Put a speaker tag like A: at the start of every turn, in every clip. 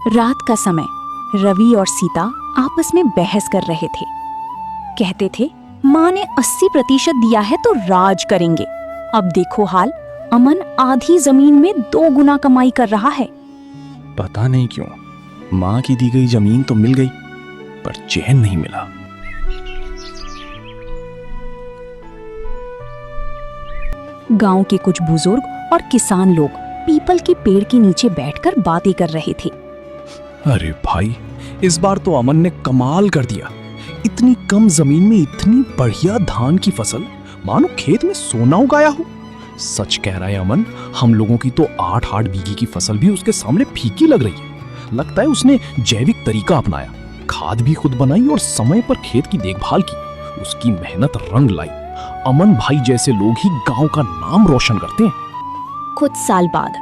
A: रात का समय रवि और सीता आपस में बहस कर रहे थे। कहते थे माँ ने 80% दिया है तो राज करेंगे। अब देखो हाल, अमन आधी जमीन में 2 गुना कमाई कर रहा है।
B: पता नहीं क्यों माँ की दी गई जमीन तो मिल गई पर चैन नहीं मिला।
A: गांव के कुछ बुजुर्ग और किसान लोग पीपल के पेड़ के नीचे बैठकर बातें कर रहे थे।
B: अरे भाई, इस बार तो अमन ने कमाल कर दिया। इतनी कम जमीन में इतनी बढ़िया धान की फसल, मानो खेत में सोना उगाया हो। सच कह रहा है अमन, हम लोगों की तो 8-8 बीघे की फसल भी उसके सामने फीकी लग रही है। लगता है उसने जैविक तरीका अपनाया, खाद भी खुद बनाई और समय पर खेत की देखभाल की। उसकी मेहनत रंग लाई। अमन भाई जैसे लोग ही गांव का नाम रोशन करते हैं।
A: कुछ साल बाद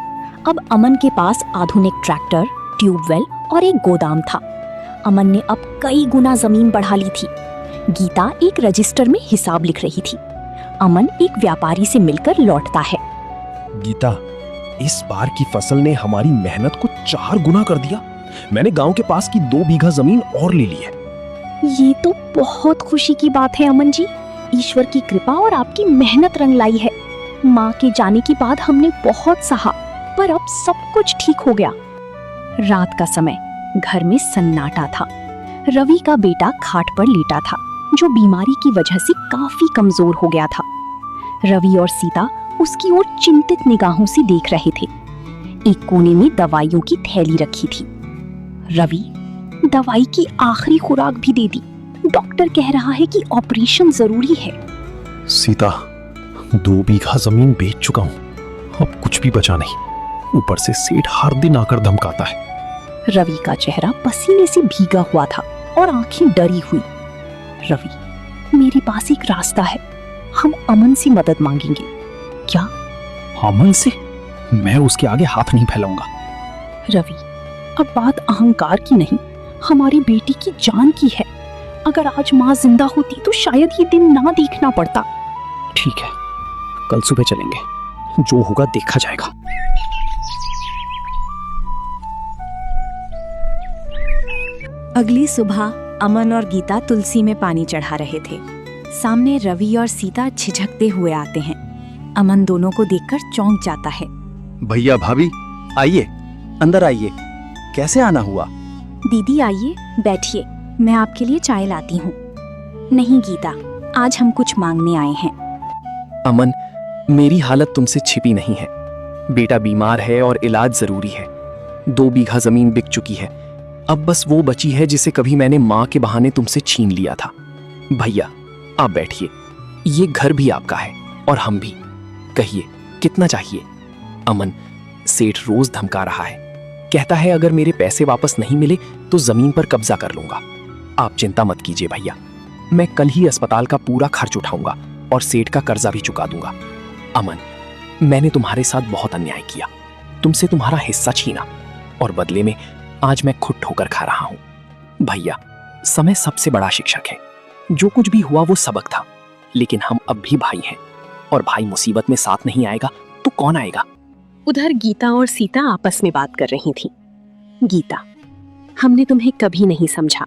A: अब अमन के पास आधुनिक ट्रैक्टर, ट्यूबवेल और एक गोदाम था। अमन ने अब कई गुना जमीन बढ़ा ली थी। गीता एक रजिस्टर में हिसाब लिख रही थी। अमन एक व्यापारी से मिलकर लौटता है।
B: गीता, इस बार की फसल ने हमारी मेहनत को 4 गुना कर दिया। मैंने गांव के पास की 2 बीघा जमीन और ले ली है।
A: ये तो बहुत खुशी की बात है अमन जी। ईश्वर की कृपा और आपकी मेहनत रंग लाई है। माँ के जाने के बाद हमने बहुत सहा, पर अब सब कुछ ठीक हो गया। रात का समय, घर में सन्नाटा था। रवि का बेटा खाट पर लेटा था, जो बीमारी की वजह से काफी कमजोर हो गया था। रवि और सीता उसकी ओर चिंतित निगाहों से देख रहे थे। एक कोने में दवाइयों की थैली रखी थी। रवि, दवाई की आखिरी खुराक भी दे दी। डॉक्टर कह रहा है कि ऑपरेशन जरूरी है।
B: सीता, 2 बीघा जमीन बेच चुका हूँ, अब कुछ भी बचा नहीं। ऊपर से सेठ हर दिन आकर धमकाता है।
A: रवि का चेहरा पसीने से भीगा हुआ था और आंखें डरी हुई। रवि, मेरे पास एक रास्ता है। हम अमन से मदद मांगेंगे। क्या?
B: अमन से? मैं उसके आगे हाथ नहीं फैलाऊंगा।
A: रवि, अब बात अहंकार की नहीं, हमारी बेटी की जान की है। अगर आज माँ जिंदा होती तो शायद ये दिन ना देखना पड़ता।
B: ठीक है, कल सुबह चलेंगे। जो होगा देखा जाएगा।
A: अगली सुबह अमन और गीता तुलसी में पानी चढ़ा रहे थे। सामने रवि और सीता झिझकते हुए आते हैं। अमन दोनों को देखकर चौंक जाता है।
C: भैया भाभी, आइए, अंदर आइए। कैसे आना हुआ?
A: दीदी आइए, बैठिए, मैं आपके लिए चाय लाती हूँ। नहीं गीता, आज हम कुछ मांगने आए हैं।
C: अमन, मेरी हालत तुमसे छिपी नहीं है। बेटा बीमार है और इलाज जरूरी है। 2 बीघा जमीन बिक चुकी है। अब बस वो बची है जिसे कभी मैंने माँ के बहाने तुमसे छीन लिया था। भैया, आप बैठिए। ये घर भी आपका है और हम भी। कहिए, कितना चाहिए? अमन, सेठ रोज धमका रहा है। कहता है अगर मेरे पैसे वापस नहीं मिले तो जमीन पर कब्जा कर लूंगा। आप चिंता मत कीजिए भैया, मैं कल ही अस्पताल का पूरा खर्च उठाऊंगा और सेठ का कर्जा भी चुका दूंगा। अमन, मैंने तुम्हारे साथ बहुत अन्याय किया, तुमसे तुम्हारा हिस्सा छीना और बदले में आज मैं खुद ठोकर खा रहा हूं। भैया, समय सबसे बड़ा शिक्षक है। जो कुछ भी हुआ वो सबक था, लेकिन हम अब भी भाई हैं और भाई मुसीबत में साथ नहीं आएगा तो कौन आएगा?
D: उधर गीता और सीता आपस में बात कर रही थीं। गीता, हमने तुम्हें कभी नहीं समझा,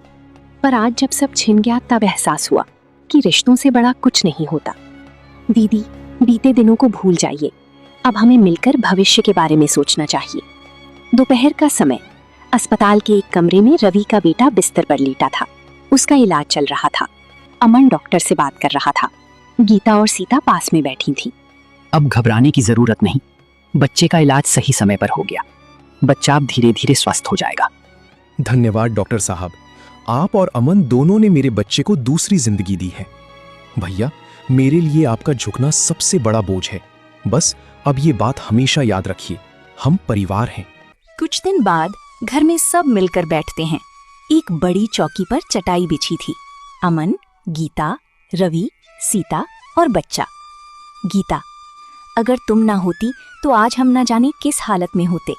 D: पर आज जब सब छिन गया तब एहसास हुआ कि रिश्तों से बड़ा कुछ नहीं होता। दीदी, बीते दिनों को भूल जाइए। अब हमें मिलकर भविष्य के बारे में सोचना चाहिए। दोपहर का समय, अस्पताल के एक कमरे में रवि का बेटा बिस्तर पर लेटा था। उसका इलाज चल रहा था। अमन डॉक्टर से बात कर रहा था। गीता और सीता पास में बैठी थी।
E: अब घबराने की जरूरत नहीं। बच्चे का इलाज सही समय पर हो गया। बच्चा अब धीरे धीरे स्वस्थ हो जाएगा।
B: धन्यवाद डॉक्टर साहब, आप और अमन दोनों ने मेरे बच्चे को दूसरी जिंदगी दी है। भैया, मेरे लिए आपका झुकना सबसे बड़ा बोझ है। बस अब ये बात हमेशा याद रखिए, हम परिवार हैं।
A: कुछ दिन बाद घर में सब मिलकर बैठते हैं। एक बड़ी चौकी पर चटाई बिछी थी। अमन, गीता, रवि, सीता और बच्चा। गीता, अगर तुम ना होती तो आज हम ना जाने किस हालत में होते।